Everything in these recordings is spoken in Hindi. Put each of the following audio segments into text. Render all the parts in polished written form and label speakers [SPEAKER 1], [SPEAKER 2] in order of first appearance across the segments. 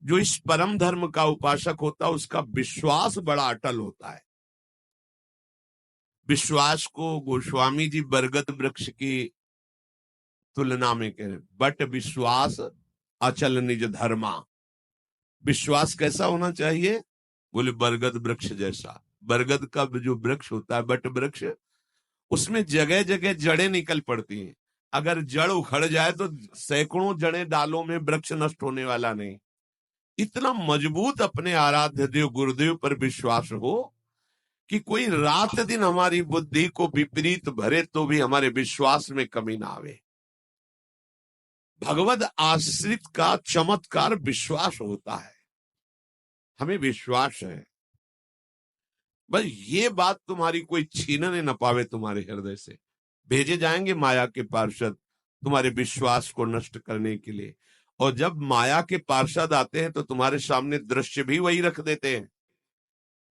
[SPEAKER 1] जो इस परम धर्म का उपासक होता है उसका विश्वास बड़ा अटल होता है। विश्वास को गोस्वामी जी बरगद वृक्ष की तुलना में कह रहे, बट विश्वास अचल निज धर्मा। विश्वास कैसा होना चाहिए? बोले बरगद वृक्ष जैसा। बरगद का जो वृक्ष होता है, बट वृक्ष, उसमें जगह जगह जड़ें निकल पड़ती हैं। अगर जड़ उखड़ जाए तो सैकड़ों जड़ें डालों में, वृक्ष नष्ट होने वाला नहीं। इतना मजबूत अपने आराध्य देव गुरुदेव पर विश्वास हो कि कोई रात दिन हमारी बुद्धि को विपरीत भरे तो भी हमारे विश्वास में कमी ना आवे। भगवद आश्रित का चमत्कार विश्वास होता है। हमें विश्वास है, बस ये बात तुम्हारी कोई छीनने न पावे तुम्हारे हृदय से। भेजे जाएंगे माया के पार्षद तुम्हारे विश्वास को नष्ट करने के लिए, और जब माया के पार्षद आते हैं तो तुम्हारे सामने दृश्य भी वही रख देते हैं।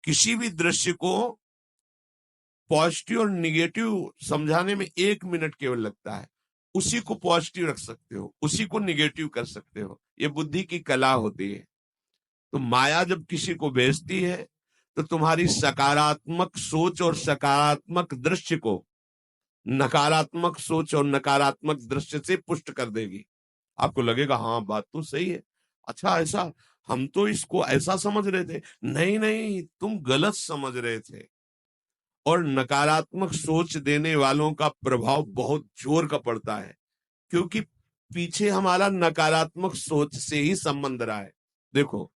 [SPEAKER 1] किसी भी दृश्य को पॉजिटिव और निगेटिव समझाने में 1 मिनट केवल लगता है। उसी को पॉजिटिव रख सकते हो, उसी को निगेटिव कर सकते हो। ये बुद्धि की कला होती है। तो माया जब किसी को भेजती है तो तुम्हारी सकारात्मक सोच और सकारात्मक दृश्य को नकारात्मक सोच और नकारात्मक दृश्य से पुष्ट कर देगी। आपको लगेगा हाँ बात तो सही है, अच्छा ऐसा, हम तो इसको ऐसा समझ रहे थे। नहीं नहीं, तुम गलत समझ रहे थे। और नकारात्मक सोच देने वालों का प्रभाव बहुत जोर का पड़ता है, क्योंकि पीछे हमारा नकारात्मक सोच से ही संबंध रहा है। देखो,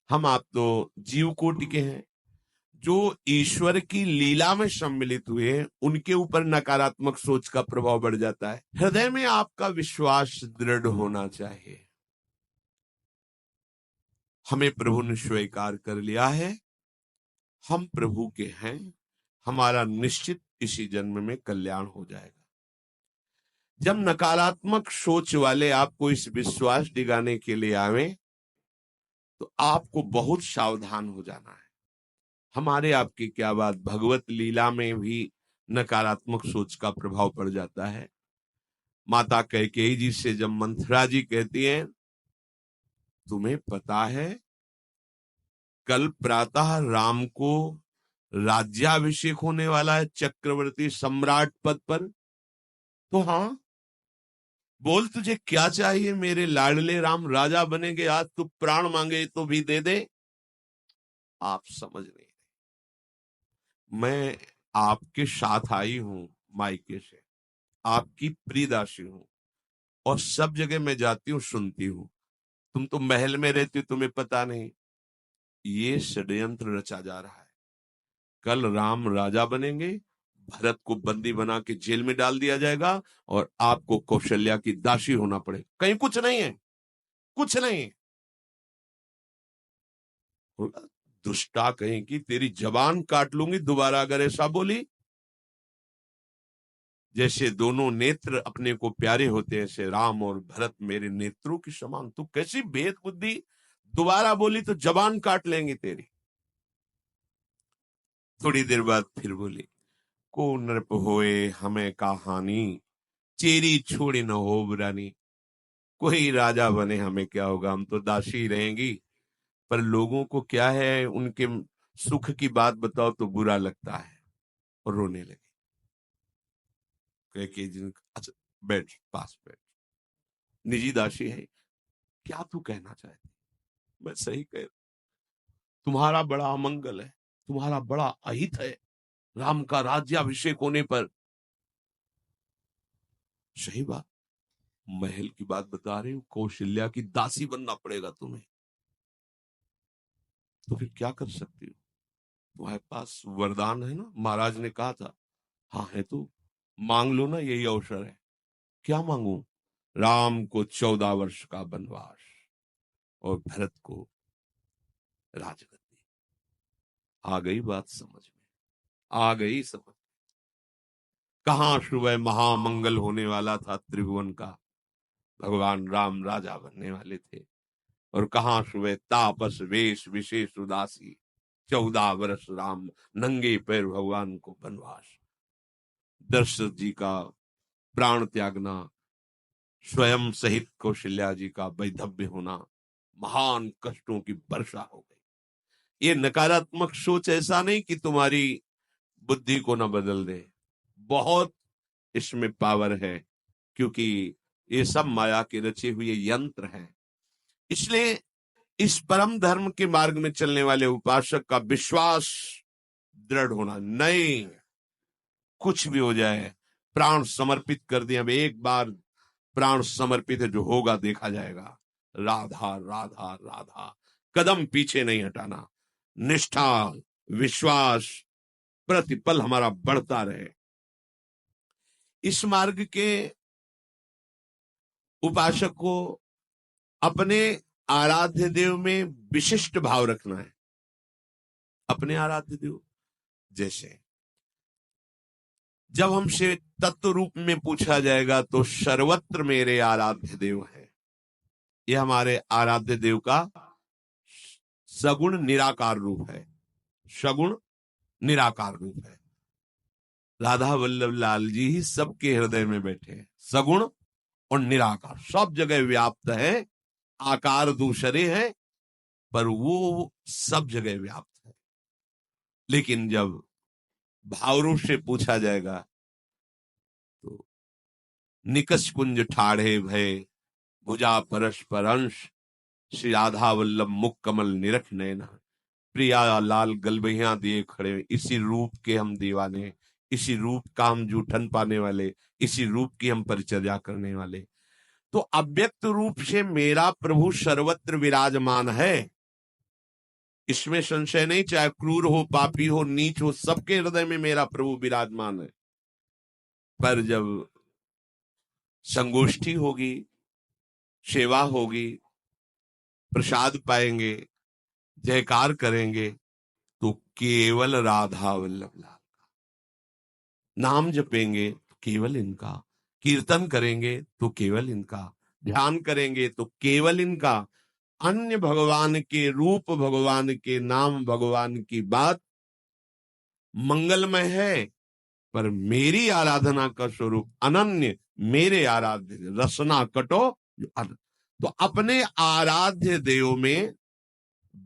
[SPEAKER 1] हम आप तो जीव कोटि के हैं, जो ईश्वर की लीला में सम्मिलित हुए हैं, उनके ऊपर नकारात्मक सोच का प्रभाव बढ़ जाता है। हृदय में आपका विश्वास दृढ़ होना चाहिए। हमें प्रभु ने स्वीकार कर लिया है, हम प्रभु के हैं, हमारा निश्चित इसी जन्म में कल्याण हो जाएगा। जब नकारात्मक सोच वाले आपको इस विश्वास दिलाने के लिए आवे तो आपको बहुत सावधान हो जाना है। हमारे आपकी क्या बात, भगवत लीला में भी नकारात्मक सोच का प्रभाव पड़ जाता है। माता कैकेयी जी से जब मंथरा जी कहती हैं, तुम्हें पता है कल प्रातः राम को राज्याभिषेक होने वाला है चक्रवर्ती सम्राट पद पर? तो हाँ, बोल तुझे क्या चाहिए मेरे लाडले राम, राजा बनेंगे, आज तू प्राण मांगे तो भी दे दे। आप समझ नहीं, मैं आपके साथ आई हूं मायके से, आपकी प्रियदासी हूं, और सब जगह मैं जाती हूँ सुनती हूँ। तुम तो महल में रहती हो, तुम्हें पता नहीं। ये षड्यंत्र रचा जा रहा है। कल राम राजा बनेंगे, भरत को बंदी बना के जेल में डाल दिया जाएगा और आपको कौशल्या की दासी होना पड़ेगा। कहीं कुछ नहीं है, कुछ नहीं। दुष्टा कहीं की, तेरी जबान काट लूंगी दोबारा अगर ऐसा बोली। जैसे दोनों नेत्र अपने को प्यारे होते हैं, ऐसे राम और भरत मेरे नेत्रों की समान। तू कैसी भेद बुद्धि, दोबारा बोली तो जबान काट लेंगे तेरी। थोड़ी देर बाद फिर बोली, को नृप होए हमें कहानी, चेरी छोड़ी न हो बुरानी। कोई राजा बने हमें क्या होगा, हम तो दासी रहेंगी। पर लोगों को क्या है, उनके सुख की बात बताओ तो बुरा लगता है और रोने लगे। अच्छा बैठ, पास बैठ, निजी दासी है, क्या तू कहना चाहती? मैं सही कह, तुम्हारा बड़ा अमंगल है, तुम्हारा बड़ा अहित है राम का राज्याभिषेक होने पर। सही बात, महल की बात बता रही हूं, कौशल्या की दासी बनना पड़ेगा तुम्हें। तो फिर क्या कर सकती हो? तुम्हारे पास वरदान है ना, महाराज ने कहा था। हाँ है तो मांग लो ना, यही अवसर है। क्या मांगू? राम को 14 वर्ष का वनवास और भरत को राजगद्दी। आ गई बात समझ में, आ गई समझ। कहां सुबह महामंगल होने वाला था त्रिभुवन का, भगवान राम राजा बनने वाले थे, और कहां सुबह तापस वेश विशेष उदासी, 14 वर्ष राम नंगे पैर भगवान को वनवास। दशरथ जी का प्राण त्यागना, स्वयं सहित कौशल्या जी का वैधव्य होना, महान कष्टों की वर्षा हो गई। ये नकारात्मक सोच ऐसा नहीं कि तुम्हारी बुद्धि को न बदल दे, बहुत इसमें पावर है, क्योंकि ये सब माया के रचे हुए यंत्र हैं। इसलिए इस परम धर्म के मार्ग में चलने वाले उपासक का विश्वास दृढ़ होना, नहीं कुछ भी हो जाए प्राण समर्पित कर दिए। अब एक बार प्राण समर्पित है, जो होगा देखा जाएगा। राधा राधा राधा, कदम पीछे नहीं हटाना, निष्ठा विश्वास प्रतिपल हमारा बढ़ता रहे। इस मार्ग के उपासक को अपने आराध्य देव में विशिष्ट भाव रखना है। अपने आराध्य देव, जैसे जब हमसे तत्व रूप में पूछा जाएगा तो सर्वत्र मेरे आराध्य देव है। यह हमारे आराध्य देव का सगुण निराकार रूप है। सगुण निराकार रूप है। राधा वल्लभ लाल जी ही सबके हृदय में बैठे हैं। सगुण और निराकार सब जगह व्याप्त है। आकार दूसरे है, पर वो सब जगह व्याप्त है। लेकिन जब भाव रूप से पूछा जाएगा तो निकष कुंज ठाढ़े भय भुजा परस्पर अंश, श्री राधा वल्लभ मुख कमल निरख नैना, प्रिया लाल गलबहिया दिए खड़े। इसी रूप के हम दीवाने, इसी रूप का हम जूठन पाने वाले, इसी रूप की हम परिचर्या करने वाले। तो अव्यक्त रूप से मेरा प्रभु सर्वत्र विराजमान है, इसमें संशय नहीं। चाहे क्रूर हो, पापी हो, नीच हो, सबके हृदय में मेरा प्रभु विराजमान है। पर जब संगोष्ठी होगी, सेवा होगी, प्रसाद पाएंगे, जयकार करेंगे, तो केवल राधा वल्लभ लाल का नाम जपेंगे तो केवल इनका, कीर्तन करेंगे तो केवल इनका, ध्यान करेंगे तो केवल इनका। अन्य भगवान के रूप, भगवान के नाम, भगवान की बात मंगलमय है, पर मेरी आराधना का स्वरूप अनन्य, मेरे आराध्य रसना कटो। तो अपने आराध्य देव में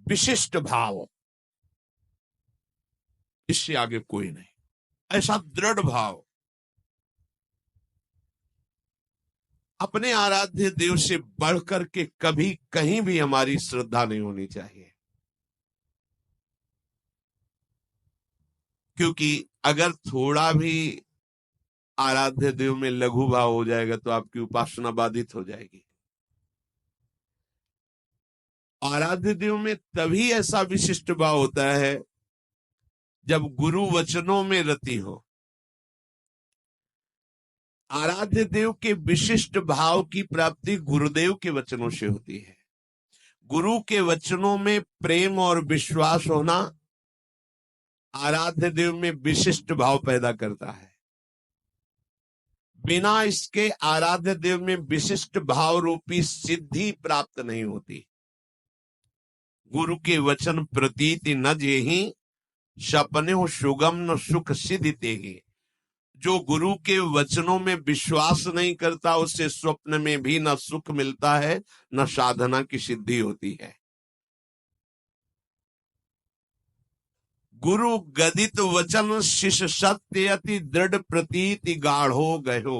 [SPEAKER 1] विशिष्ट भाव, इससे आगे कोई नहीं। ऐसा दृढ़ भाव अपने आराध्य देव से बढ़कर के कभी कहीं भी हमारी श्रद्धा नहीं होनी चाहिए। क्योंकि अगर थोड़ा भी आराध्य देव में लघु भाव हो जाएगा तो आपकी उपासना बाधित हो जाएगी। आराध्य देव में तभी ऐसा विशिष्ट भाव होता है जब गुरु वचनों में रति हो। आराध्य देव के विशिष्ट भाव की प्राप्ति गुरुदेव के वचनों से होती है। गुरु के वचनों में प्रेम और विश्वास होना आराध्य देव में विशिष्ट भाव पैदा करता है। बिना इसके आराध्य देव में विशिष्ट भाव रूपी सिद्धि प्राप्त नहीं होती। गुरु के वचन प्रतीति न जेहि, सपने हो सुगम न सुख सिद्धि ही। जो गुरु के वचनों में विश्वास नहीं करता, उससे स्वप्न में भी न सुख मिलता है, न साधना की सिद्धि होती है। गुरु गदित वचन शिष्य सत्य अति दृढ़ प्रतीति गाढ़ो गयो।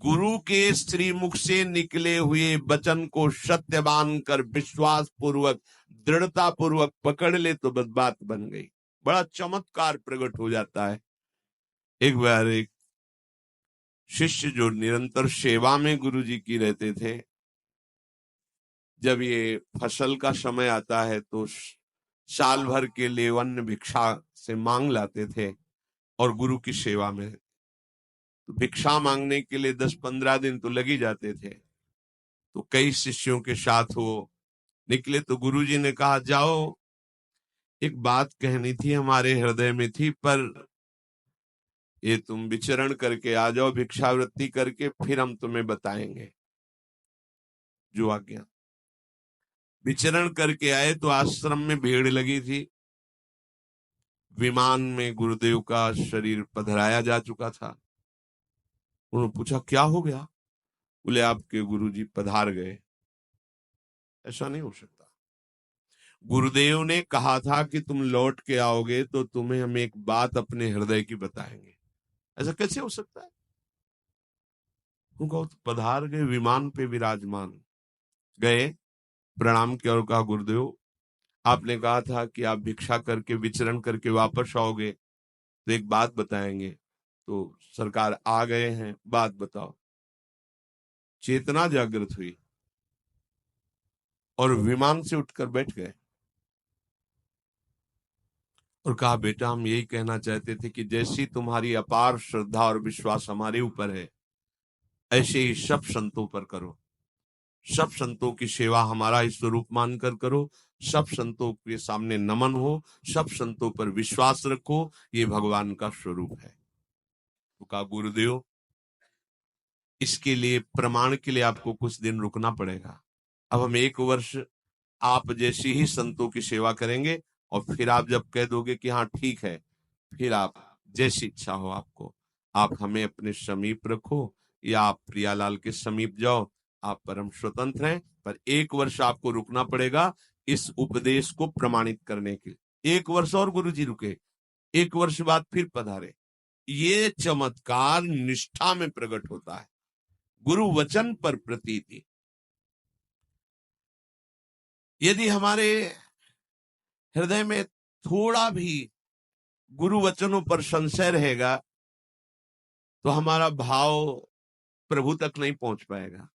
[SPEAKER 1] गुरु के श्रीमुख से निकले हुए वचन को सत्य मानकर विश्वास पूर्वक, दृढ़ता पूर्वक पकड़ ले तो बस बात बन गई। बड़ा चमत्कार प्रकट हो जाता है। एक बार एक शिष्य जो निरंतर सेवा में गुरु जी की रहते थे, जब ये फसल का समय आता है तो साल भर के लिए अन्न भिक्षा से मांग लाते थे और गुरु की सेवा में तो भिक्षा मांगने के लिए 10-15 दिन तो लग ही जाते थे। तो कई शिष्यों के साथ वो निकले तो गुरु जी ने कहा, जाओ एक बात कहनी थी, हमारे हृदय में थी, पर ये तुम विचरण करके आ जाओ, भिक्षावृत्ति करके, फिर हम तुम्हें बताएंगे जो आज्ञा। विचरण करके आए तो आश्रम में भीड़ लगी थी। विमान में गुरुदेव का शरीर पधराया जा चुका था। उन्होंने पूछा क्या हो गया? बोले आपके गुरुजी पधार गए। ऐसा नहीं हो सकता। गुरुदेव ने कहा था कि तुम लौट के आओगे तो तुम्हें हम एक बात अपने हृदय की बताएंगे। ऐसा कैसे हो सकता है? उनको पधार गए, विमान पे विराजमान, गए, प्रणाम किया और कहा गुरुदेव आपने कहा था कि आप भिक्षा करके विचरण करके वापस आओगे तो एक बात बताएंगे। तो सरकार आ गए हैं, बात बताओ। चेतना जागृत हुई और विमान से उठकर बैठ गए और कहा बेटा हम यही कहना चाहते थे कि जैसी तुम्हारी अपार श्रद्धा और विश्वास हमारे ऊपर है, ऐसे ही सब संतों पर करो। सब संतों की सेवा हमारा ही स्वरूप मानकर करो। सब संतों के सामने नमन हो, सब संतों पर विश्वास रखो, ये भगवान का स्वरूप है। तो कहा गुरुदेव इसके लिए प्रमाण के लिए आपको कुछ दिन रुकना पड़ेगा। अब हम 1 वर्ष आप जैसी ही संतों की सेवा करेंगे और फिर आप जब कह दोगे कि हाँ ठीक है, फिर आप जैसी इच्छा हो आपको, आप हमें अपने समीप रखो या आप प्रियालाल के समीप जाओ, आप परम स्वतंत्र हैं, पर 1 वर्ष आपको रुकना पड़ेगा इस उपदेश को प्रमाणित करने के लिए। 1 वर्ष और गुरुजी रुके, 1 वर्ष बाद फिर पधारे। ये चमत्कार निष्ठा में प्रकट होता है, गुरु वचन पर प्रतीति। यदि हमारे हृदय में थोड़ा भी गुरु वचनों पर संशय रहेगा तो हमारा भाव प्रभु तक नहीं पहुंच पाएगा।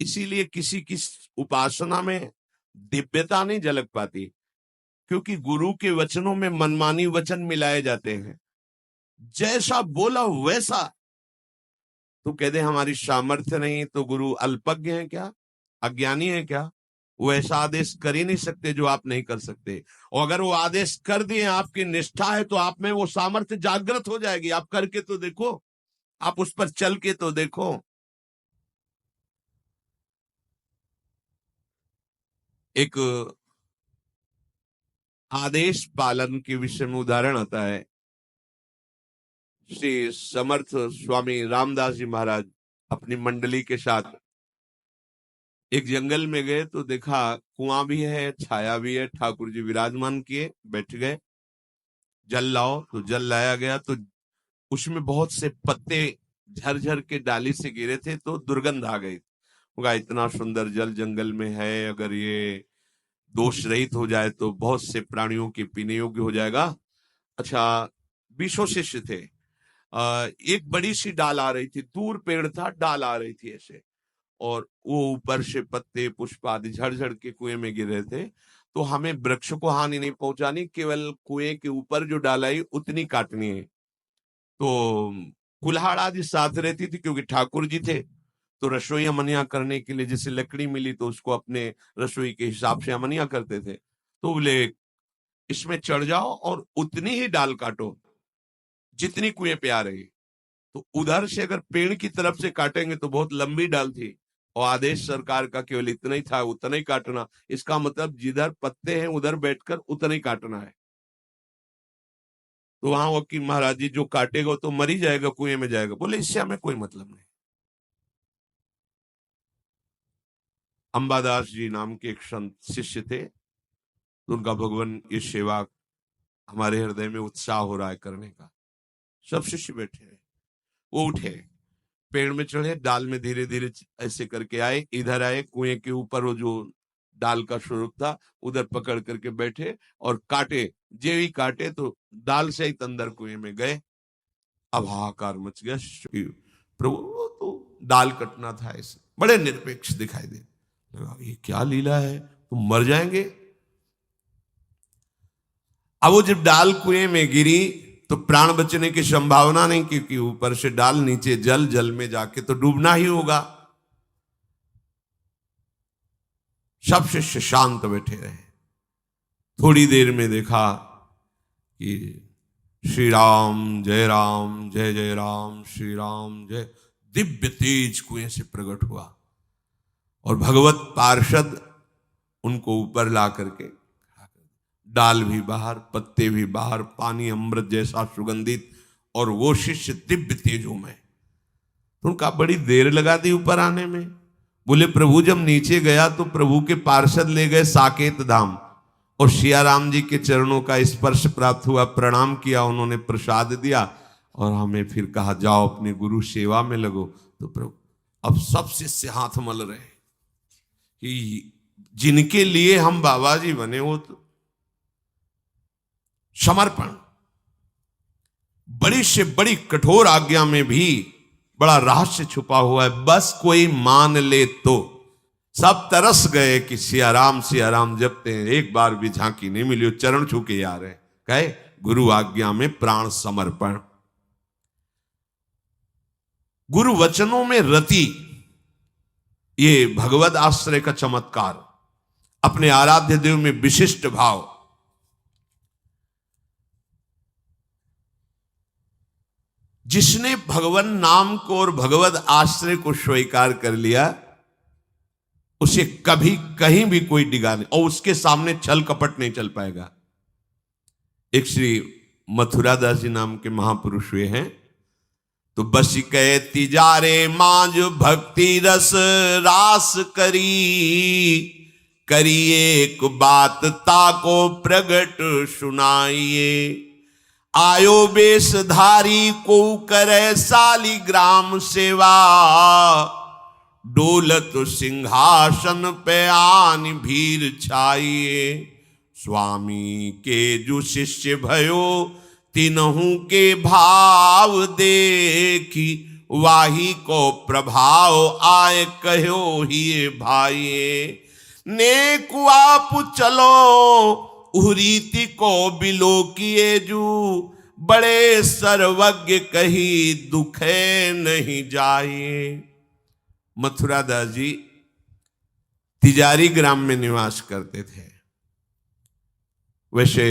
[SPEAKER 1] इसीलिए किसी की उपासना में दिव्यता नहीं झलक पाती, क्योंकि गुरु के वचनों में मनमानी वचन मिलाए जाते हैं। जैसा बोला वैसा, तो कहते हमारी सामर्थ्य नहीं, तो गुरु अल्पज्ञ है क्या, अज्ञानी है क्या? वो ऐसा आदेश कर ही नहीं सकते जो आप नहीं कर सकते। और अगर वो आदेश कर दिए, आपकी निष्ठा है, तो आप में वो सामर्थ्य जागृत हो जाएगी। आप करके तो देखो, आप उस पर चल के तो देखो। एक आदेश पालन के विषय में उदाहरण आता है। श्री समर्थ स्वामी रामदास जी महाराज अपनी मंडली के साथ एक जंगल में गए तो देखा कुआं भी है, छाया भी है, ठाकुर जी विराजमान किए, बैठ गए। जल लाओ, तो जल लाया गया, तो उसमें बहुत से पत्ते झरझर के डाली से गिरे थे, तो दुर्गंध आ गई। होगा इतना सुंदर जल जंगल में है, अगर ये दोष रहित हो जाए तो बहुत से प्राणियों के पीने योग्य हो जाएगा। अच्छा, 20 शिष्य थे। एक बड़ी सी डाल आ रही थी, दूर पेड़ था, डाल आ रही थी ऐसे, और वो ऊपर से पत्ते पुष्प आदि झड़झड़ के कुएं में गिर रहे थे। तो हमें वृक्ष को हानि नहीं पहुंचानी, केवल कुएं के ऊपर जो डाल आई उतनी काटनी है। तो कुल्हाड़ आदि साथ रहती थी, क्योंकि ठाकुर जी थे, तो रसोई अमनिया करने के लिए जैसे लकड़ी मिली तो उसको अपने रसोई के हिसाब से अमनिया करते थे। तो बोले इसमें चढ़ जाओ और उतनी ही डाल काटो जितनी कुएं पे आ रही। तो उधर से अगर पेड़ की तरफ से काटेंगे तो बहुत लंबी डाल थी, और आदेश सरकार का केवल इतना ही था, उतना ही काटना। इसका मतलब जिधर पत्ते हैं उधर बैठकर उतना ही काटना है। तो वहां वकील महाराज जी, जो काटेगा तो मर ही जाएगा, कुएं में जाएगा। बोले इससे हमें कोई मतलब नहीं। अंबादास जी नाम के एक संत शिष्य थे, तो उनका भगवान ये सेवा हमारे हृदय में उत्साह हो रहा है करने का। सब शिष्य बैठे हैं, वो उठे, पेड़ में चढ़े, डाल में धीरे धीरे ऐसे करके आए, इधर आए, कुएं के ऊपर वो जो डाल का स्वरूप था उधर पकड़ करके बैठे और काटे। जे ही काटे तो डाल से ही अंदर कुएं में गए। अब हाहाकार मच गया। प्रभु वो तो डाल कटना था, ऐसे बड़े निरपेक्ष दिखाई दे। ये क्या लीला है, तुम मर जाएंगे। अब वो जब डाल कुएं में गिरी तो प्राण बचने की संभावना नहीं, क्योंकि ऊपर से डाल, नीचे जल, जल में जाके तो डूबना ही होगा। सब शिष्य शांत बैठे रहे। थोड़ी देर में देखा कि श्री राम जय राम, जय जय राम, श्री राम जय, दिव्य तेज कुएं से प्रकट हुआ और भगवत पार्षद उनको ऊपर ला करके, डाल भी बाहर, पत्ते भी बाहर, पानी अमृत जैसा सुगंधित, और वो शिष्य दिव्य तेजों में। तो उनका बड़ी देर लगा दी ऊपर आने में। बोले प्रभु जब नीचे गया तो प्रभु के पार्षद ले गए साकेत धाम और सिया राम जी के चरणों का स्पर्श प्राप्त हुआ, प्रणाम किया, उन्होंने प्रसाद दिया और हमें फिर कहा जाओ अपने गुरु सेवा में लगो। तो प्रभु अब सब शिष्य हाथ मल रहे कि जिनके लिए हम बाबा जी बने वो तो समर्पण, बड़ी से बड़ी कठोर आज्ञा में भी बड़ा रहस्य छुपा हुआ है, बस कोई मान ले तो। सब तरस गए कि सिया राम जपते हैं, एक बार भी झांकी नहीं मिली, चरण छू के आ रहे हैं, कहे गुरु आज्ञा में प्राण समर्पण। गुरु वचनों में रति, ये भगवद आश्रय का चमत्कार, अपने आराध्य देव में विशिष्ट भाव। जिसने भगवान नाम को और भगवद आश्रय को स्वीकार कर लिया उसे कभी कहीं भी कोई डिगा नहीं, और उसके सामने छल कपट नहीं चल पाएगा। एक श्री मथुरादास जी नाम के महापुरुष हुए हैं, तो बस कहे तिजारे मांझ भक्ति रस रास करिए एक बात ताको प्रगट सुनाइए। आयो बेशधारी को करे सालिग्राम सेवा, डोलत सिंहासन पे आन भीर छाइए। स्वामी के जो शिष्य भयो तिनहु के भाव देखी, वाही को प्रभाव आए कहो ही भाइये। नेकु आप चलो उरीति को बिलो किए जू, बड़े सर्वज्ञ कही दुखे नहीं जाइए। मथुरादास जी तिजारी ग्राम में निवास करते थे। वैसे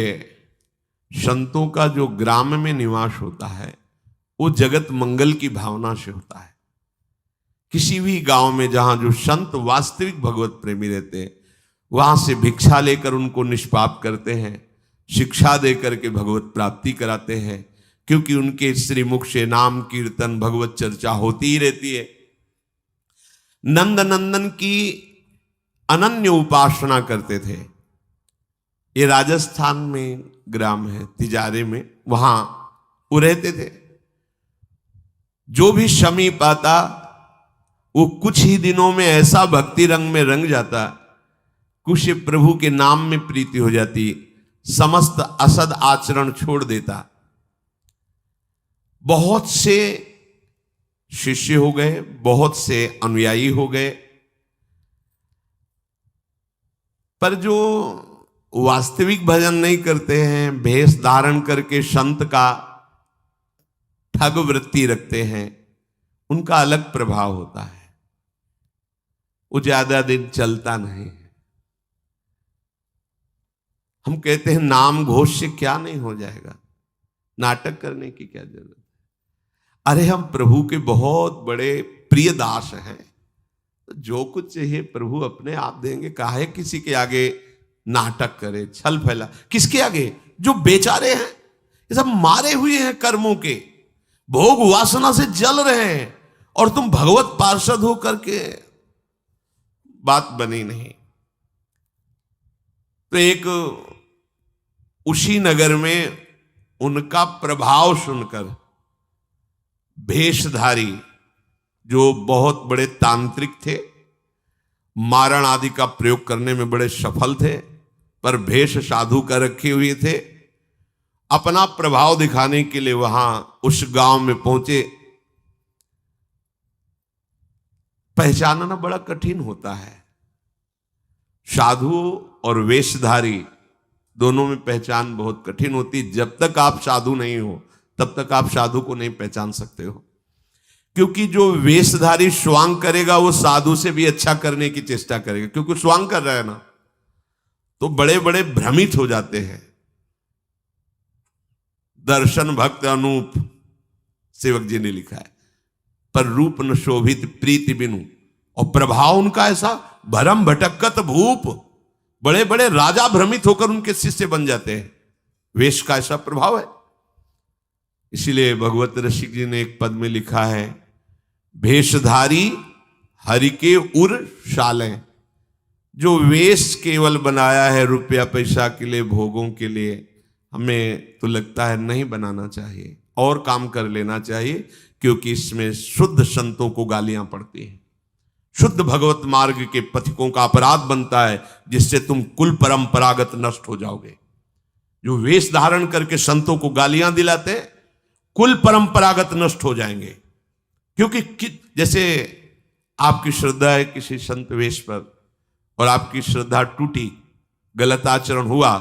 [SPEAKER 1] संतों का जो ग्राम में निवास होता है वो जगत मंगल की भावना से होता है। किसी भी गांव में जहां जो संत वास्तविक भगवत प्रेमी रहते हैं वहां से भिक्षा लेकर उनको निष्पाप करते हैं, शिक्षा देकर के भगवत प्राप्ति कराते हैं, क्योंकि उनके श्रीमुख से नाम कीर्तन भगवत चर्चा होती ही रहती है। नंद नंदन की अनन्य उपासना करते थे। ये राजस्थान में ग्राम है तिजारे में, वहां वो रहते थे। जो भी समीप आता वो कुछ ही दिनों में ऐसा भक्ति रंग में रंग जाता, कुछ प्रभु के नाम में प्रीति हो जाती, समस्त असद आचरण छोड़ देता। बहुत से शिष्य हो गए, बहुत से अनुयायी हो गए, पर जो वास्तविक भजन नहीं करते हैं, भेष धारण करके संत का ठग वृत्ति रखते हैं, उनका अलग प्रभाव होता है। वो ज्यादा दिन चलता नहीं है। हम कहते हैं नाम घोष से क्या नहीं हो जाएगा, नाटक करने की क्या जरूरत है। अरे हम प्रभु के बहुत बड़े प्रिय दास हैं, तो जो कुछ चाहिए प्रभु अपने आप देंगे। काहे किसी के आगे नाटक करे, छल फैला। किसके आगे? जो बेचारे हैं, ये सब मारे हुए हैं कर्मों के, भोग वासना से जल रहे हैं, और तुम भगवत पार्षद हो करके बात बनी नहीं। तो एक उसी नगर में उनका प्रभाव सुनकर भेषधारी जो बहुत बड़े तांत्रिक थे, मारण आदि का प्रयोग करने में बड़े सफल थे, पर भेष साधु का रखे हुए थे, अपना प्रभाव दिखाने के लिए वहां उस गांव में पहुंचे। पहचानना बड़ा कठिन होता है। साधु और वेशधारी दोनों में पहचान बहुत कठिन होती। जब तक आप साधु नहीं हो तब तक आप साधु को नहीं पहचान सकते हो, क्योंकि जो वेशधारी स्वांग करेगा वो साधु से भी अच्छा करने की चेष्टा करेगा, क्योंकि स्वांग कर रहा है ना, तो बड़े बड़े भ्रमित हो जाते हैं। दर्शन भक्त अनूप सेवक जी ने लिखा है, पर रूप न शोभित प्रीति बिनु, और प्रभाव उनका ऐसा भरम भटकत भूप, बड़े बड़े राजा भ्रमित होकर उनके शिष्य बन जाते हैं। वेश का ऐसा प्रभाव है। इसीलिए भगवत रसिक जी ने एक पद में लिखा है, भेषधारी हरि के उर शालें। जो वेश केवल बनाया है रुपया पैसा के लिए, भोगों के लिए, हमें तो लगता है नहीं बनाना चाहिए, और काम कर लेना चाहिए, क्योंकि इसमें शुद्ध संतों को गालियां पड़ती हैं, शुद्ध भगवत मार्ग के पथिकों का अपराध बनता है, जिससे तुम कुल परंपरागत नष्ट हो जाओगे। जो वेश धारण करके संतों को गालियां दिलाते हैं, कुल परंपरागत नष्ट हो जाएंगे। क्योंकि जैसे आपकी श्रद्धा है किसी संत वेश पर, और आपकी श्रद्धा टूटी, गलत आचरण हुआ,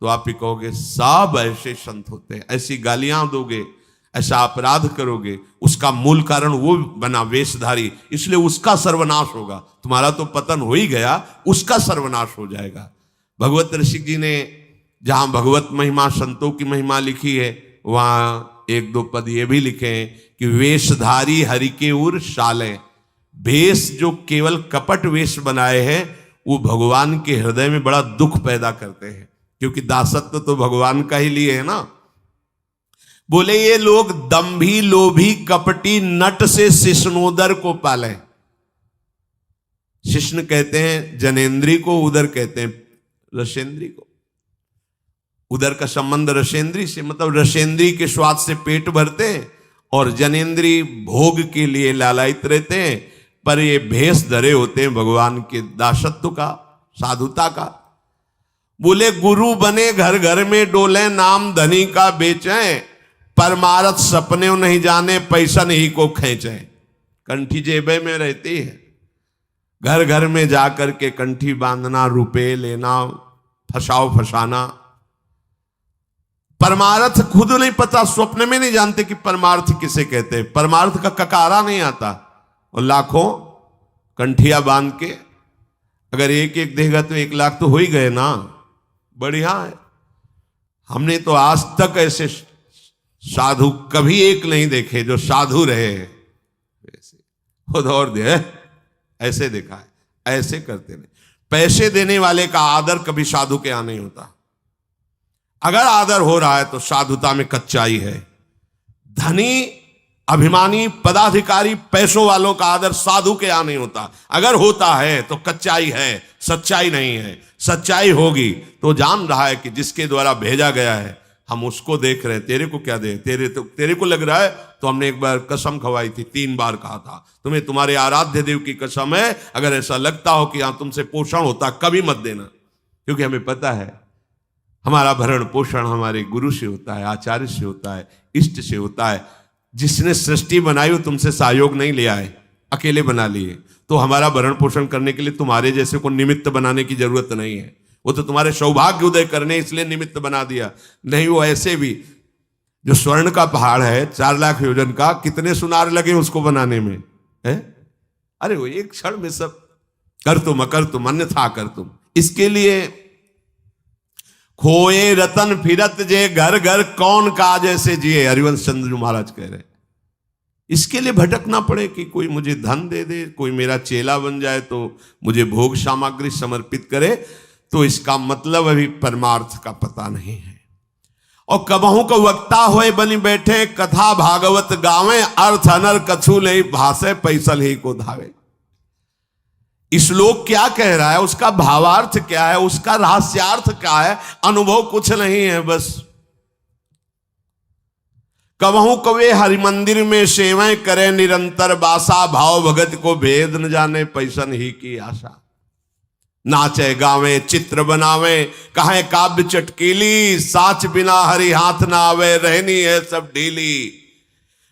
[SPEAKER 1] तो आप ही कहोगे सब ऐसे संत होते हैं, ऐसी गालियां दोगे, ऐसा अपराध करोगे, उसका मूल कारण वो बना वेशधारी, इसलिए उसका सर्वनाश होगा। तुम्हारा तो पतन हो ही गया, उसका सर्वनाश हो जाएगा। भगवत ऋषि जी ने जहां भगवत महिमा, संतों की महिमा लिखी है, वहां एक दो पद ये भी लिखे हैं कि वेशधारी हरि के उर शालें। वेश जो केवल कपट वेश बनाए हैं, वो भगवान के हृदय में बड़ा दुख पैदा करते हैं, क्योंकि दासत्व तो भगवान का ही लिए है ना। बोले ये लोग दंभी, लोभी, कपटी, नट से शिष्णोदर को पाले। शिष्ण कहते हैं जनेन्द्री को, उदर कहते हैं रसेंद्री को। उदर का संबंध रसेंद्री से, मतलब रसेंद्री के स्वाद से पेट भरते हैं, और जनेन्द्री भोग के लिए लालायित रहते हैं। पर ये भेष धरे होते हैं भगवान के दासत्व का, साधुता का। बोले गुरु बने घर घर में डोले, नाम धनी का बेचें, परमारथ सपने नहीं जाने, पैसा नहीं को खींचे। कंठी जेबे में रहती है, घर घर में जाकर के कंठी बांधना, रुपए लेना, फसाओ फसाना। परमार्थ खुद नहीं पता, स्वप्न में नहीं जानते कि परमार्थ किसे कहते हैं। परमार्थ का ककारा नहीं आता, और लाखों कंठिया बांध के अगर एक एक देगा तो 1 लाख तो हो ही गए ना, बढ़िया है। हमने तो आज तक ऐसे साधु कभी एक नहीं देखे जो साधु रहे हैं, खुद और दे ऐसे देखा है, ऐसे करते नहीं। पैसे देने वाले का आदर कभी साधु के यहां नहीं होता। अगर आदर हो रहा है तो साधुता में कच्चाई है। धनी, अभिमानी, पदाधिकारी, पैसों वालों का आदर साधु के यहां नहीं होता। अगर होता है तो कच्चाई है, सच्चाई नहीं है। सच्चाई होगी तो जान रहा है कि जिसके द्वारा भेजा गया है, हम उसको देख रहे हैं। तेरे को क्या दे, तेरे को लग रहा है तो हमने एक बार कसम खवाई थी, 3 बार कहा था तुम्हें तुम्हारे आराध्य देव की कसम है, अगर ऐसा लगता हो कि यहां तुमसे पोषण होता कभी मत देना। क्योंकि हमें पता है हमारा भरण पोषण हमारे गुरु से होता है, आचार्य से होता है, इष्ट से होता है। जिसने सृष्टि बनाई वो तुमसे सहयोग नहीं लिया है, अकेले बना लिए। तो हमारा भरण पोषण करने के लिए तुम्हारे जैसे को निमित्त बनाने की जरूरत नहीं है। वो तो तुम्हारे सौभाग्य उदय करने इसलिए निमित्त बना दिया। नहीं, वो ऐसे भी जो स्वर्ण का पहाड़ है 4 लाख योजन का, कितने सुनार लगे उसको बनाने में है? अरे वो एक क्षण में सब कर तुम, अकर तुम, अन्यथा कर तुम। इसके लिए खोए रतन फिरत जे, घर घर कौन काज ऐसे जिए, हरिवंश चंद्र जी महाराज कह रहे। इसके लिए भटकना पड़े कि कोई मुझे धन दे दे, कोई मेरा चेला बन जाए तो मुझे भोग सामग्री समर्पित करे, तो इसका मतलब अभी परमार्थ का पता नहीं है। और कबहू को वक्ता होए बनी बैठे, कथा भागवत गावे, अर्थ अनर कछु नहीं भाषे, पैसल ही को धावे। श्लोक क्या कह रहा है, उसका भावार्थ क्या है, उसका रहस्यार्थ क्या है, अनुभव कुछ नहीं है। बस कबहू कवे हरि मंदिर में सेवाएं करे निरंतर बासा, भाव भगत को भेद न जाने, पैसन ही की आशा। नाचे गावे चित्र बनावे, कहे काव्य चटकीली, साच बिना हरि हाथ ना आवे, रहनी है सब ढीली।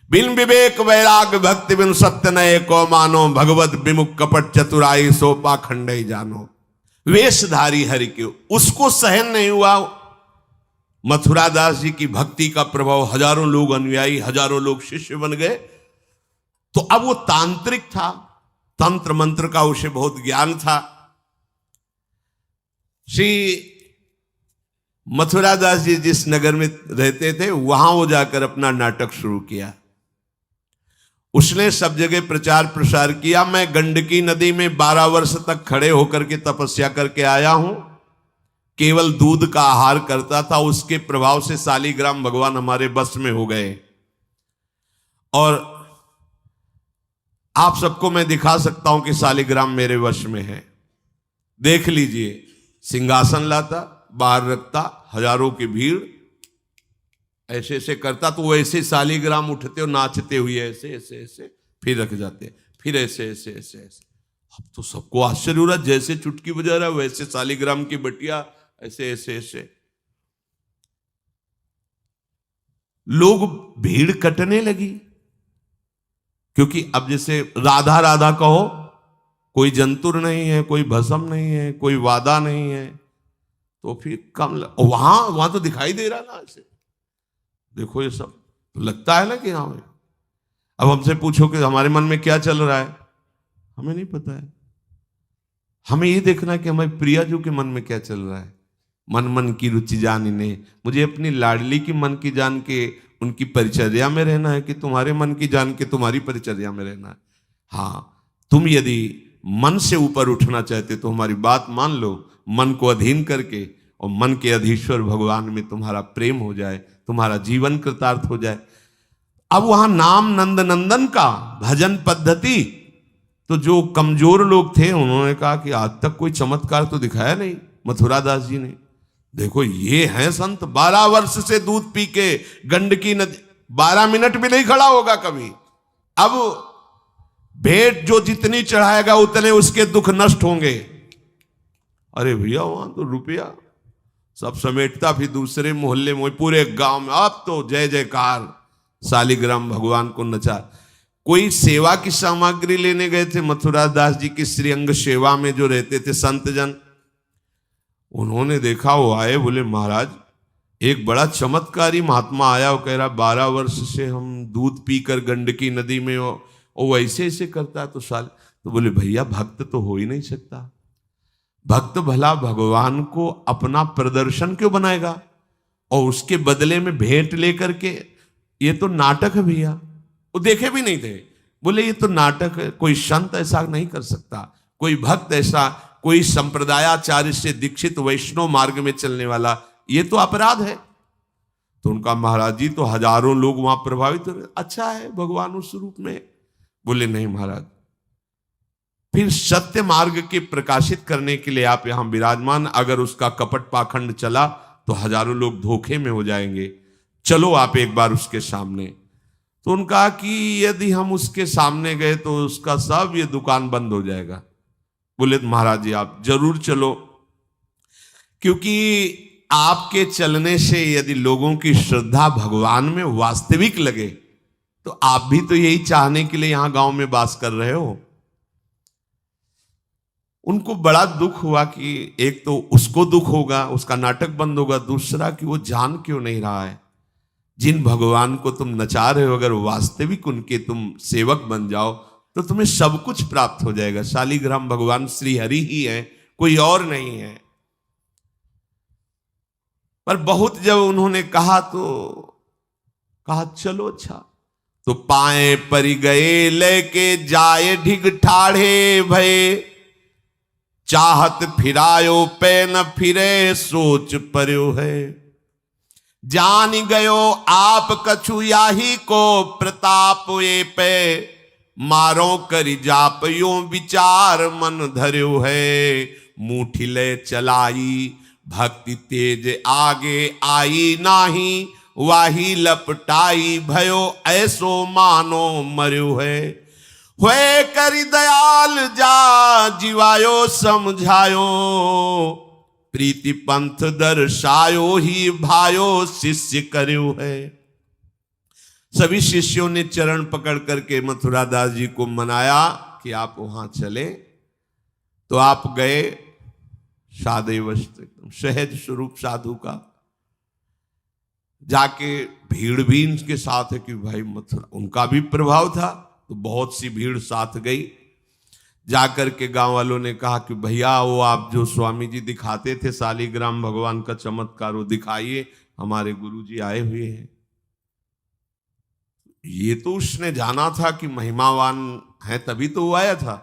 [SPEAKER 1] बिन विवेक वैराग भक्ति बिन सत्य नये को मानो, भगवत विमुख कपट चतुराई सोपा खंडई जानो। वेशधारी हरि के, उसको सहन नहीं हुआ मथुरा दास जी की भक्ति का प्रभाव, हजारों लोग अनुयायी, हजारों लोग शिष्य बन गए। तो अब वो तांत्रिक था, तंत्र मंत्र का उसे बहुत ज्ञान था। श्री मथुरा दास जी जिस नगर में रहते थे, वहां वो जाकर अपना नाटक शुरू किया। उसने सब जगह प्रचार प्रसार किया। मैं गंडकी नदी में 12 वर्ष तक खड़े होकर के तपस्या करके आया हूं, केवल दूध का आहार करता था। उसके प्रभाव से शालिग्राम भगवान हमारे बस में हो गए। और आप सबको मैं दिखा सकता हूं कि शालिग्राम मेरे वश में है। देख लीजिए, सिंहासन लाता, बाहर रखता, हजारों की भीड़, ऐसे ऐसे करता तो वो ऐसे शालिग्राम उठते और नाचते हुए ऐसे ऐसे ऐसे फिर रख जाते, फिर ऐसे ऐसे ऐसे ऐसे। अब तो सबको आश्चर्य हो रहा, जैसे चुटकी बजा रहा है वैसे शालिग्राम की बटिया ऐसे ऐसे ऐसे। लोग, भीड़ कटने लगी, क्योंकि अब जैसे राधा राधा कहो, कोई जंतुर नहीं है, कोई भस्म नहीं है, कोई वादा नहीं है, तो फिर कम वहां तो दिखाई दे रहा ना ऐसे। देखो ये सब तो लगता है ना कि हाँ। अब हमसे पूछो कि हमारे मन में क्या चल रहा है, हमें नहीं पता है। हमें ये देखना है कि हमारे प्रियाजू के मन में क्या चल रहा है। मन मन की रुचि जानिने, मुझे अपनी लाडली की मन की जान के उनकी परिचर्या में रहना है कि तुम्हारे मन की जान के तुम्हारी परिचर्या में रहना है। हाँ, तुम यदि मन से ऊपर उठना चाहते तो हमारी बात मान लो, मन को अधीन करके, और मन के अधीश्वर भगवान में तुम्हारा प्रेम हो जाए, तुम्हारा जीवन कृतार्थ हो जाए। अब वहां नाम नंद नंदन का भजन पद्धति, तो जो कमजोर लोग थे उन्होंने कहा कि आज तक कोई चमत्कार तो दिखाया नहीं मथुरा दास जी ने। देखो ये हैं संत, 12 वर्ष से दूध पी के गंडकी नदी, 12 मिनट भी नहीं खड़ा होगा कभी। अब भेंट जो जितनी चढ़ाएगा उतने उसके दुख नष्ट होंगे। अरे भैया वहां तो रुपया सब समेटता, फिर दूसरे मोहल्ले में, पूरे गांव में अब तो जय जयकार, शालिग्राम भगवान को नचा। कोई सेवा की सामग्री लेने गए थे मथुरा दास जी की श्रीअंग सेवा में जो रहते थे संत जन, उन्होंने देखा, वो आए, बोले महाराज एक बड़ा चमत्कारी महात्मा आया, वो कह रहा 12 वर्ष से हम दूध पीकर गंडकी नदी में, वो ऐसे ऐसे करता है तो साल। तो बोले भैया भक्त तो हो ही नहीं सकता, भक्त भला भगवान को अपना प्रदर्शन क्यों बनाएगा और उसके बदले में भेंट लेकर के, ये तो नाटक है भैया। वो देखे भी नहीं थे, बोले ये तो नाटक है, कोई संत ऐसा नहीं कर सकता, कोई भक्त ऐसा, कोई संप्रदायाचार्य से दीक्षित वैष्णव मार्ग में चलने वाला, ये तो अपराध है। तो उनका महाराज जी तो हजारों लोग वहां प्रभावित हो रहे, अच्छा है भगवान उस रूप में। बोले नहीं महाराज, फिर सत्य मार्ग के प्रकाशित करने के लिए आप यहां विराजमान, अगर उसका कपट पाखंड चला तो हजारों लोग धोखे में हो जाएंगे, चलो आप एक बार उसके सामने। तो उनका कि यदि हम उसके सामने गए तो उसका सब ये दुकान बंद हो जाएगा। बोले महाराज जी आप जरूर चलो, क्योंकि आपके चलने से यदि लोगों की श्रद्धा भगवान में वास्तविक लगे तो आप भी तो यही चाहने के लिए यहां गांव में वास कर रहे हो। उनको बड़ा दुख हुआ कि एक तो उसको दुख होगा, उसका नाटक बंद होगा, दूसरा कि वो जान क्यों नहीं रहा है जिन भगवान को तुम नचा रहे हो, अगर वास्तविक उनके तुम सेवक बन जाओ तो तुम्हें सब कुछ प्राप्त हो जाएगा। शालिग्राम भगवान श्री हरि ही है, कोई और नहीं है। पर बहुत जब उन्होंने कहा तो कहा चलो अच्छा, तो पाए परि गए लेके जाए ढिग ठाढ़े भये, चाहत फिरायो पे न फिरे सोच पर्यो है, जान गयो आप कछु याही को प्रताप ये पे, मारो करी जाप यो विचार मन धर्यो है, मुठी ले चलाई भक्ति तेज आगे आई नाही, वाही लपटाई भयो ऐसो मानो मर्यो है, हुए करी दयाल जा जीवायो समझायो, प्रीति पंथ दर्शायो ही भायो शिष्य कर्यो है। सभी शिष्यों ने चरण पकड़ करके मथुरा दास जी को मनाया कि आप वहां चले। तो आप गए, सादे वस्त्र एकदम सहज स्वरूप साधु का, जाके भीड़ भी इनके साथ है कि भाई मथुरा, उनका भी प्रभाव था तो बहुत सी भीड़ साथ गई। जाकर के गांव वालों ने कहा कि भैया वो आप जो स्वामी जी दिखाते थे शालिग्राम भगवान का चमत्कार, वो दिखाइए, हमारे गुरुजी आए हुए हैं। ये तो उसने जाना था कि महिमावान है तभी तो वो आया था,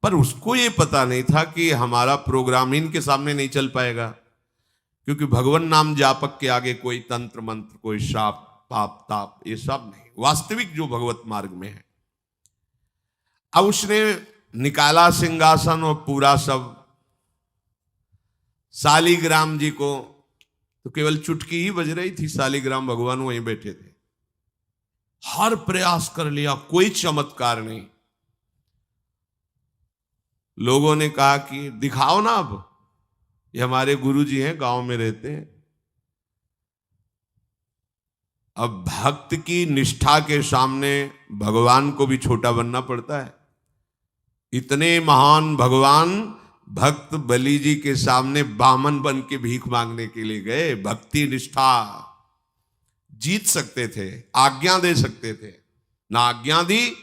[SPEAKER 1] पर उसको ये पता नहीं था कि हमारा प्रोग्राम इनके सामने नहीं चल पाएगा, क्योंकि भगवान नाम जापक के आगे कोई तंत्र मंत्र, कोई शाप पाप ताप, ये सब नहीं, वास्तविक जो भगवत मार्ग में है। अब उसने निकाला सिंहासन और पूरा सब, शालिग्राम जी को तो केवल चुटकी ही बज रही थी, शालिग्राम भगवान वहीं बैठे थे। हर प्रयास कर लिया, कोई चमत्कार नहीं। लोगों ने कहा कि दिखाओ ना, अब ये हमारे गुरुजी हैं, गांव में रहते हैं। अब भक्त की निष्ठा के सामने भगवान को भी छोटा बनना पड़ता है। इतने महान भगवान भक्त बलि जी के सामने बामन बन के भीख मांगने के लिए गए। भक्ति निष्ठा जीत सकते थे, आज्ञा दे सकते थे, ना आज्ञा दी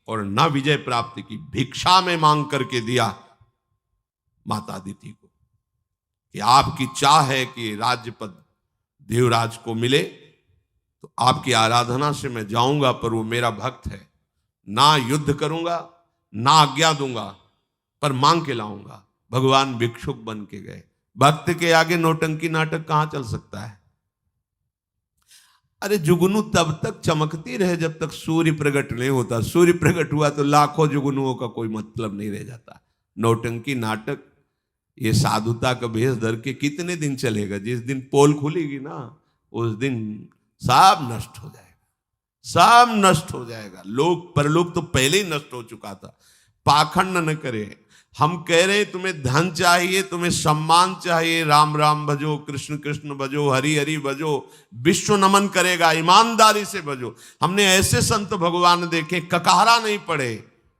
[SPEAKER 1] और ना विजय प्राप्त की। भिक्षा में मांग करके दिया माता अदिति को कि आपकी चाह है कि राज्य पद देवराज को मिले, तो आपकी आराधना से मैं जाऊंगा, पर वो मेरा भक्त है, ना युद्ध करूंगा ना आज्ञा दूंगा, पर मांग के लाऊंगा। भगवान भिक्षुक बन के गए। भक्त के आगे नौटंकी नाटक कहां चल सकता है? अरे जुगनू तब तक चमकती रहे जब तक सूर्य प्रकट नहीं होता। सूर्य प्रकट हुआ तो लाखों जुगनुओं का कोई मतलब नहीं रह जाता। नौटंकी नाटक, ये साधुता का भेष धर के कितने दिन चलेगा? जिस दिन पोल खुलेगी ना, उस दिन सब नष्ट हो जाएगा, सब नष्ट हो जाएगा। लोग परलोक तो पहले ही नष्ट हो चुका था। पाखंड न करे। हम कह रहे तुम्हें धन चाहिए, तुम्हें सम्मान चाहिए, राम राम भजो, कृष्ण कृष्ण भजो, हरि हरि भजो, विश्व नमन करेगा, ईमानदारी से भजो। हमने ऐसे संत भगवान देखे, ककहरा नहीं पढ़े,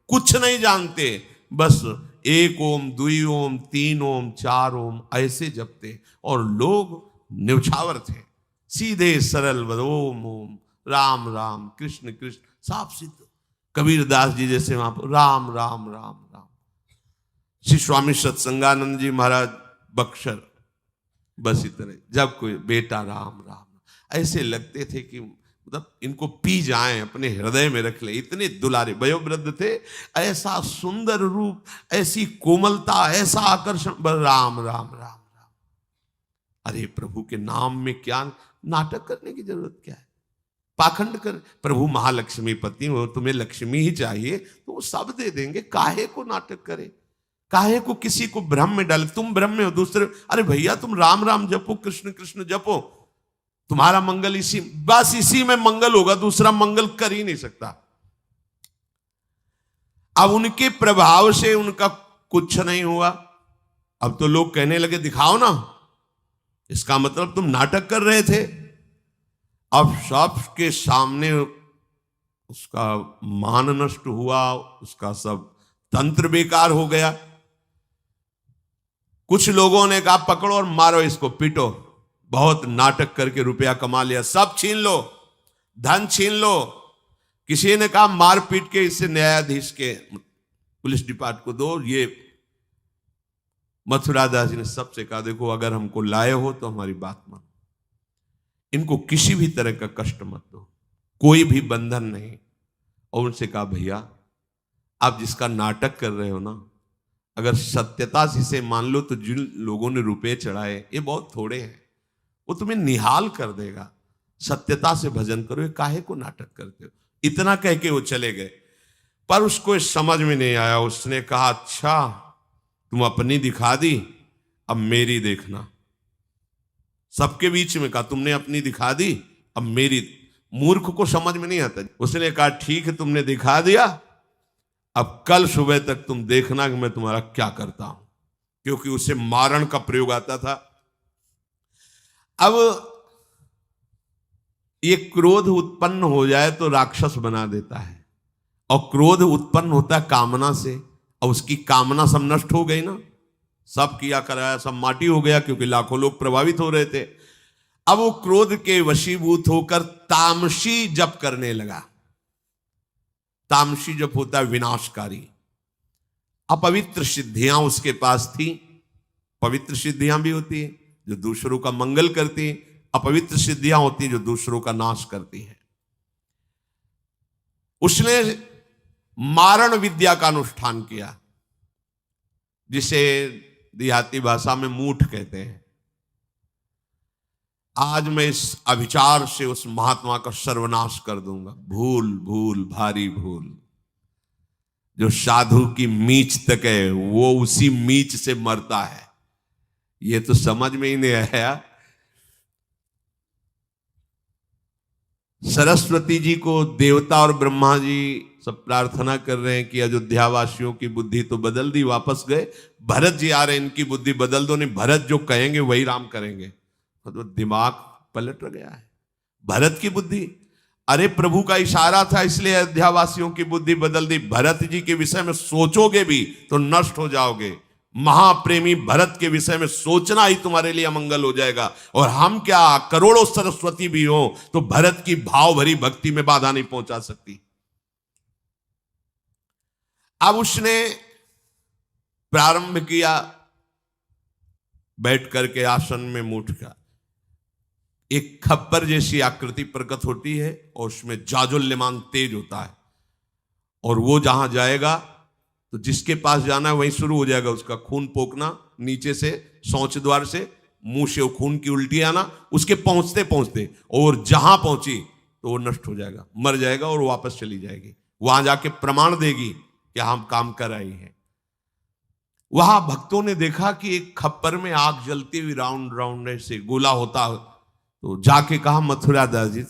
[SPEAKER 1] कुछ नहीं जानते, बस एक ओम, दुई ओम, तीन ओम, चार ओम ऐसे जपते, और लोग न्यौछावर थे, सीधे सरल ओम ओम, राम राम, कृष्ण कृष्ण, साफ सिद्ध। कबीरदास जी जैसे वहां पर राम राम राम राम। श्री स्वामी सत्संगानंद जी महाराज बक्सर, बस इतने। जब कोई बेटा राम राम, ऐसे लगते थे कि मतलब इनको पी जाएं, अपने हृदय में रख ले। इतने दुलारे वयोवृद्ध थे, ऐसा सुंदर रूप, ऐसी कोमलता, ऐसा आकर्षण, बस राम राम राम राम। अरे प्रभु के नाम में क्या नाटक करने की जरूरत क्या है? पाखंड कर। प्रभु महालक्ष्मी पति हो, तुम्हें लक्ष्मी ही चाहिए तो वो सब दे देंगे। काहे को नाटक करे? काहे को किसी को भ्रम में डाले? तुम भ्रम में हो, दूसरे, अरे भैया तुम राम राम जपो, कृष्ण कृष्ण जपो, तुम्हारा मंगल इसी, बस इसी में मंगल होगा, दूसरा मंगल कर ही नहीं सकता। अब उनके प्रभाव से उनका कुछ नहीं हुआ। अब तो लोग कहने लगे दिखाओ ना, इसका मतलब तुम नाटक कर रहे थे। अब सबके सामने उसका मान नष्ट हुआ, उसका सब तंत्र बेकार हो गया। कुछ लोगों ने कहा पकड़ो और मारो इसको, पीटो, बहुत नाटक करके रुपया कमा लिया, सब छीन लो, धन छीन लो। किसी ने कहा मार पीट के इससे न्यायाधीश के, पुलिस डिपार्टमेंट को दो। ये मथुरा दास जी ने सबसे कहा देखो अगर हमको लाए हो तो हमारी बात मानो, इनको किसी भी तरह का कष्ट मत दो, कोई भी बंधन नहीं। और उनसे कहा भैया आप जिसका नाटक कर रहे हो ना, अगर सत्यता से इसे मान लो तो जिन लोगों ने रुपए चढ़ाए ये बहुत थोड़े हैं, वो तुम्हें निहाल कर देगा। सत्यता से भजन करो, ये काहे को नाटक करते हो? इतना कह के वो चले गए। पर उसको समझ में नहीं आया। उसने कहा अच्छा तुम अपनी दिखा दी, अब मेरी देखना। सबके बीच में कहा तुमने अपनी दिखा दी, अब मेरी। मूर्ख को समझ में नहीं आता। उसने कहा ठीक है तुमने दिखा दिया, अब कल सुबह तक तुम देखना कि मैं तुम्हारा क्या करता हूं। क्योंकि उसे मारण का प्रयोग आता था। अब ये क्रोध उत्पन्न हो जाए तो राक्षस बना देता है, और क्रोध उत्पन्न होता है कामना से, और उसकी कामना सब नष्ट हो गई ना, सब किया कराया सब माटी हो गया, क्योंकि लाखों लोग प्रभावित हो रहे थे। अब वो क्रोध के वशीभूत होकर तामसी जप करने लगा। तामसी जप होता है विनाशकारी। अपवित्र सिद्धियां उसके पास थी। पवित्र सिद्धियां भी होती है जो दूसरों का मंगल करती है, अपवित्र सिद्धियां होती हैं जो दूसरों का नाश करती हैं। उसने मारण विद्या का अनुष्ठान किया, जिसे देहाती भाषा में मूठ कहते हैं। आज मैं इस अभिचार से उस महात्मा का सर्वनाश कर दूंगा। भूल भूल भारी भूल। जो साधु की मीच तक है वो उसी मीच से मरता है। ये तो समझ में ही नहीं आया। सरस्वती जी को देवता और ब्रह्मा जी सब प्रार्थना कर रहे हैं कि अयोध्या वासियों की बुद्धि तो बदल दी, वापस गए। भरत जी आ रहे हैं, इनकी बुद्धि बदल दो, नहीं भरत जो कहेंगे वही राम करेंगे। तो दिमाग पलट गया है भरत की बुद्धि। अरे प्रभु का इशारा था इसलिए अयोध्या वासियों की बुद्धि बदल दी। भरत जी के विषय में सोचोगे भी तो नष्ट हो जाओगे। महाप्रेमी भरत के विषय में सोचना ही तुम्हारे लिए अमंगल हो जाएगा। और हम क्या, करोड़ों सरस्वती भी हो तो भरत की भाव भरी भक्ति में बाधा नहीं पहुंचा सकती। अब उसने प्रारंभ किया बैठ करके आसन में मूठ का। एक खप्पर जैसी आकृति प्रकट होती है और उसमें जाजुल्यमान तेज होता है। और वो जहां जाएगा तो जिसके पास जाना है वहीं शुरू हो जाएगा उसका खून पोकना, नीचे से शौच द्वार से मुंह से खून की उल्टी आना, उसके पहुंचते पहुंचते और जहां पहुंची तो वो नष्ट हो जाएगा, मर जाएगा और वापस चली जाएगी। वहां जाके प्रमाण देगी कि हम काम कर रही हैं। वहां भक्तों ने देखा कि एक खप्पर में आग जलती हुई राउंड राउंड ऐसे गोला होता, तो जाके कहा मथुरा दास जी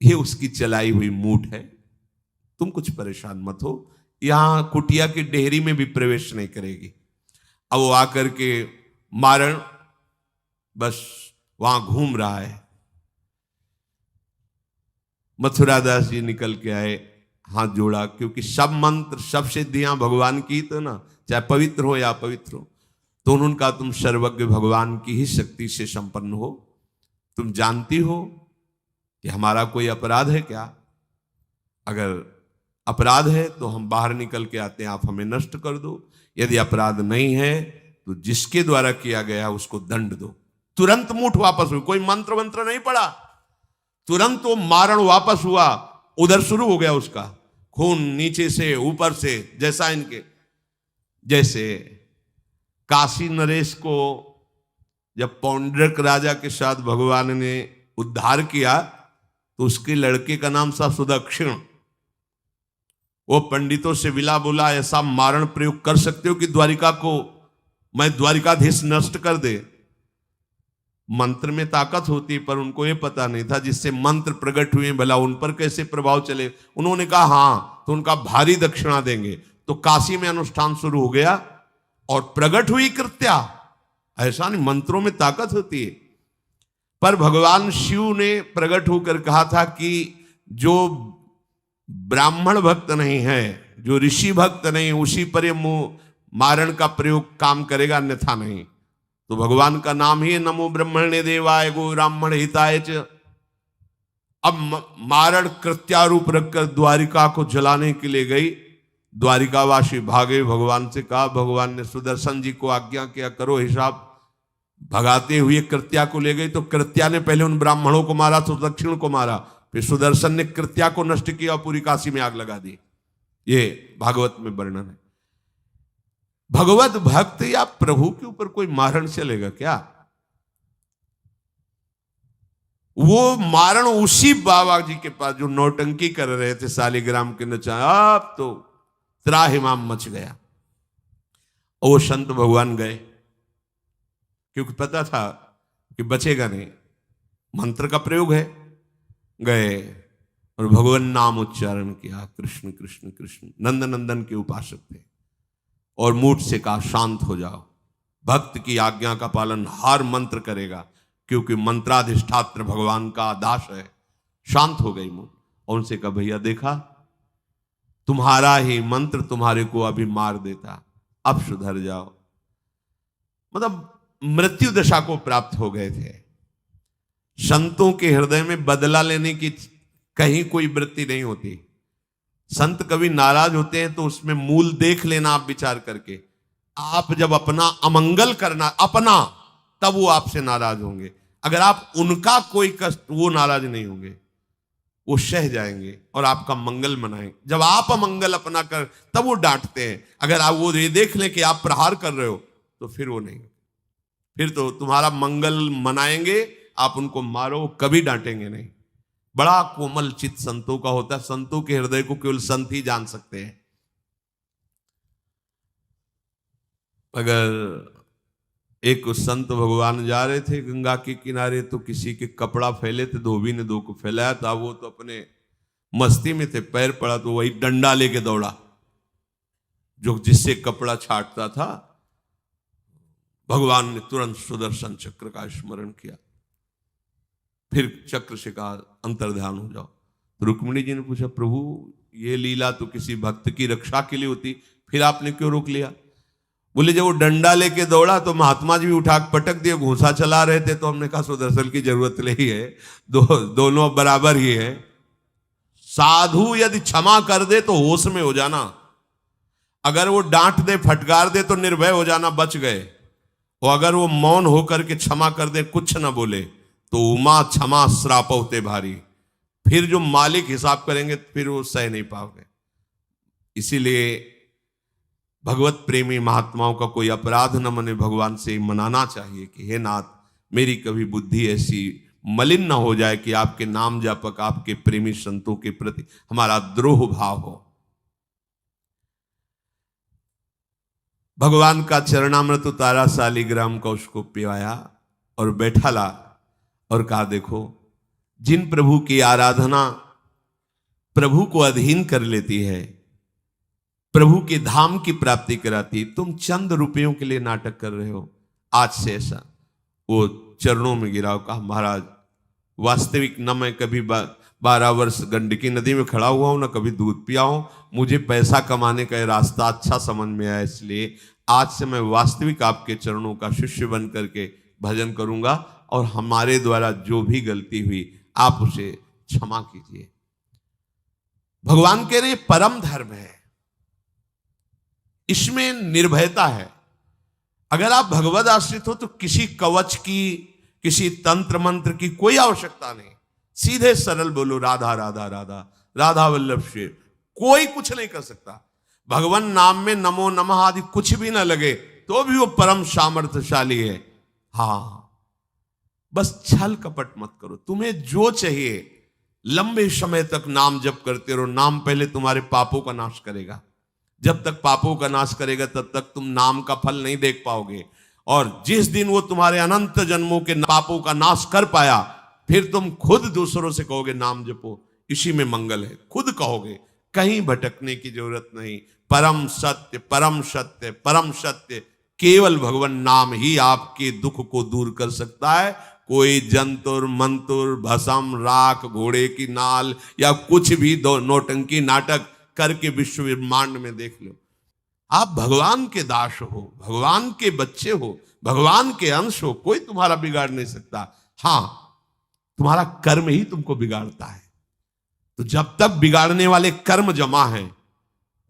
[SPEAKER 1] ये उसकी चलाई हुई मूठ है, तुम कुछ परेशान मत हो, यहां कुटिया की डेहरी में भी प्रवेश नहीं करेगी। अब वो आकर के मारण बस वहां घूम रहा है। मथुरा दास जी निकल के आए, हाथ जोड़ा, क्योंकि सब मंत्र सब सिद्धियां भगवान की, तो ना चाहे पवित्र हो या अपवित्र हो, तो उन्होंने कहा तुम सर्वज्ञ भगवान की ही शक्ति से संपन्न हो, तुम जानती हो कि हमारा कोई अपराध है क्या? अगर अपराध है तो हम बाहर निकल के आते हैं, आप हमें नष्ट कर दो। यदि अपराध नहीं है तो जिसके द्वारा किया गया उसको दंड दो। तुरंत मूठ वापस हुई, कोई मंत्र मंत्र नहीं पड़ा, तुरंत वो मारण वापस हुआ। उधर शुरू हो गया उसका खून, नीचे से ऊपर से, जैसा इनके जैसे काशी नरेश को जब पौंड्रक राजा के साथ भगवान ने उद्धार किया तो उसके लड़के का नाम था सुदक्षिण। वो पंडितों से विला बोला ऐसा मारण प्रयोग कर सकते हो कि द्वारिका को मैं द्वारिकाधीश नष्ट कर दे। मंत्र में ताकत होती पर उनको ये पता नहीं था जिससे मंत्र प्रकट हुए भला उन पर कैसे प्रभाव चले। उन्होंने कहा हाँ, तो उनका भारी दक्षिणा देंगे। तो काशी में अनुष्ठान शुरू हो गया और प्रकट हुई कृत्या। ऐसा नहीं, मंत्रों में ताकत होती है। पर भगवान शिव ने प्रकट होकर कहा था कि जो ब्राह्मण भक्त नहीं है, जो ऋषि भक्त नहीं, उसी पर ये मारण का प्रयोग काम करेगा, अन्यथा नहीं। तो भगवान का नाम ही नमो ब्रह्मणे देवाय गो ब्राह्मण हिताय च। अब मारण कृत्यारूप रखकर द्वारिका को जलाने के लिए गई। द्वारिकावासी भागे, भगवान से कहा, भगवान ने सुदर्शन जी को आज्ञा किया करो हिसाब। भगाते हुए कृत्या को ले गई तो कृत्या ने पहले उन ब्राह्मणों को मारा, सुदक्षिण को मारा, फिर सुदर्शन ने कृत्या को नष्ट किया और पूरी काशी में आग लगा दी। ये भागवत में वर्णन है। भगवत भक्त या प्रभु के ऊपर कोई मारण चलेगा क्या? वो मारण उसी बाबा जी के पास जो नौटंकी कर रहे थे शालिग्राम के नचा, अब तो त्राहिमाम मच गया। और वो संत भगवान गए क्योंकि पता था कि बचेगा नहीं, मंत्र का प्रयोग है। गए और भगवान नाम उच्चारण किया, कृष्ण कृष्ण कृष्ण। नंद नंदन के उपासक थे और मूठ से कहा शांत हो जाओ। भक्त की आज्ञा का पालन हर मंत्र करेगा क्योंकि मंत्राधिष्ठात्र भगवान का दास है। शांत हो गई मूठ और उनसे कहा भैया देखा, तुम्हारा ही मंत्र तुम्हारे को अभी मार देता, अब सुधर जाओ। मतलब मृत्यु दशा को प्राप्त हो गए थे। संतों के हृदय में बदला लेने की कहीं कोई वृत्ति नहीं होती। संत कभी नाराज होते हैं तो उसमें मूल देख लेना आप विचार करके। आप जब अपना अमंगल करना अपना, तब वो आपसे नाराज होंगे। अगर आप उनका कोई कष्ट, वो नाराज नहीं होंगे, वो सह जाएंगे और आपका मंगल मनाएंगे। जब आप अमंगल अपना कर, तब वो डांटते हैं। अगर आप वो ये देख लें कि आप प्रहार कर रहे हो तो फिर वो नहीं, फिर तो तुम्हारा मंगल मनाएंगे, आप उनको मारो, कभी डांटेंगे नहीं। बड़ा कोमल चित्त संतों का होता है। संतों के हृदय को केवल संत ही जान सकते हैं। अगर एक संत भगवान जा रहे थे गंगा के किनारे, तो किसी के कपड़ा फैले थे, धोबी ने दो को फैलाया था, वो तो अपने मस्ती में थे, पैर पड़ा तो वही डंडा लेके दौड़ा जो जिससे कपड़ा छाटता था। भगवान ने तुरंत सुदर्शन चक्र का स्मरण किया, फिर चक्र से कहा अंतर्ध्यान हो जाओ। तो रुक्मिणी जी ने पूछा, प्रभु ये लीला तो किसी भक्त की रक्षा के लिए होती, फिर आपने क्यों रोक लिया? बोले जब वो डंडा लेके दौड़ा तो महात्मा जी भी उठा पटक दिए, घूंसा चला रहे थे, तो हमने कहा सुदर्शन की जरूरत नहीं है, दोनों बराबर ही है। साधु यदि क्षमा कर दे तो होश में हो जाना, अगर वो डांट दे फटकार दे तो निर्भय हो जाना, बच गए। और अगर वो मौन होकर के क्षमा कर दे, कुछ ना बोले, तो उमा क्षमा श्राप होते भारी, फिर जो मालिक हिसाब करेंगे फिर वो सह नहीं पाओगे। इसीलिए भगवत प्रेमी महात्माओं का कोई अपराध न मने, भगवान से मनाना चाहिए कि हे नाथ, मेरी कभी बुद्धि ऐसी मलिन न हो जाए कि आपके नाम जापक, आपके प्रेमी संतों के प्रति हमारा द्रोह भाव हो। भगवान का चरणामृत उतारा, शालिग्राम का उसको पिवाया और बैठा ला और कहा, देखो जिन प्रभु की आराधना प्रभु को अधीन कर लेती है, प्रभु के धाम की प्राप्ति कराती, तुम चंद रुपयों के लिए नाटक कर रहे हो, आज से ऐसा। वो चरणों में गिरा, कहा महाराज वास्तविक न मैं कभी 12 वर्ष गंडकी नदी में खड़ा हुआ हूं, न कभी दूध पिया हूं, मुझे पैसा कमाने का रास्ता अच्छा समझ में आया, इसलिए आज से मैं वास्तविक आपके चरणों का शिष्य बन करके भजन करूंगा, और हमारे द्वारा जो भी गलती हुई आप उसे क्षमा कीजिए। भगवान कह रहे परम धर्म है, इसमें निर्भयता है। अगर आप भगवद आश्रित हो तो किसी कवच की, किसी तंत्र मंत्र की कोई आवश्यकता नहीं, सीधे सरल बोलो राधा राधा राधा, राधा वल्लभ श्री, कोई कुछ नहीं कर सकता। भगवान नाम में नमो नमः आदि कुछ भी ना लगे तो भी वो परम सामर्थ्यशाली है। हाँ, बस छल कपट मत करो, तुम्हें जो चाहिए लंबे समय तक नाम जप करते रहो, नाम पहले तुम्हारे पापों का नाश करेगा, जब तक पापों का नाश करेगा तब तक तुम नाम का फल नहीं देख पाओगे, और जिस दिन वो तुम्हारे अनंत जन्मों के पापों का नाश कर पाया, फिर तुम खुद दूसरों से कहोगे नाम जपो, इसी में मंगल है, खुद कहोगे, कहीं भटकने की जरूरत नहीं। परम सत्य परम सत्य परम सत्य, केवल भगवान नाम ही आपके दुख को दूर कर सकता है। कोई जंतुर मंतुर भस्म राख घोड़े की नाल या कुछ भी दो नौटंकी नाटक करके विश्व ब्रह्मांड में देख लो, आप भगवान के दास हो, भगवान के बच्चे हो, भगवान के अंश हो, कोई तुम्हारा बिगाड़ नहीं सकता। हां, तुम्हारा कर्म ही तुमको बिगाड़ता है। तो जब तक बिगाड़ने वाले कर्म जमा हैं,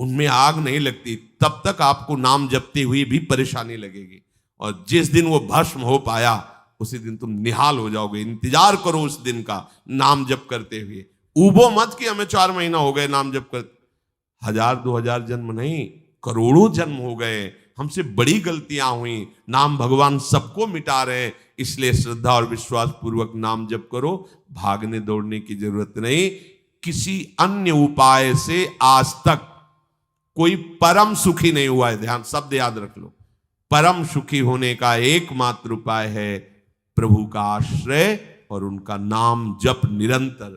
[SPEAKER 1] उनमें आग नहीं लगती, तब तक आपको नाम जपते हुए भी परेशानी लगेगी, और जिस दिन वो भस्म हो पाया उसी दिन तुम निहाल हो जाओगे। इंतजार करो उस दिन का, नाम जप करते हुए। ऊबो मत कि हमें 4 महीना हो गए नाम जप करते, 1000-2000 जन्म नहीं, करोड़ों जन्म हो गए, हमसे बड़ी गलतियां हुई, नाम भगवान सबको मिटा रहे, इसलिए श्रद्धा और विश्वास पूर्वक नाम जप करो, भागने दौड़ने की जरूरत नहीं। किसी अन्य उपाय से आज तक कोई परम सुखी नहीं हुआ है, ध्यान शब्द याद रख लो। परम सुखी होने का एकमात्र उपाय है प्रभु का आश्रय और उनका नाम जप निरंतर।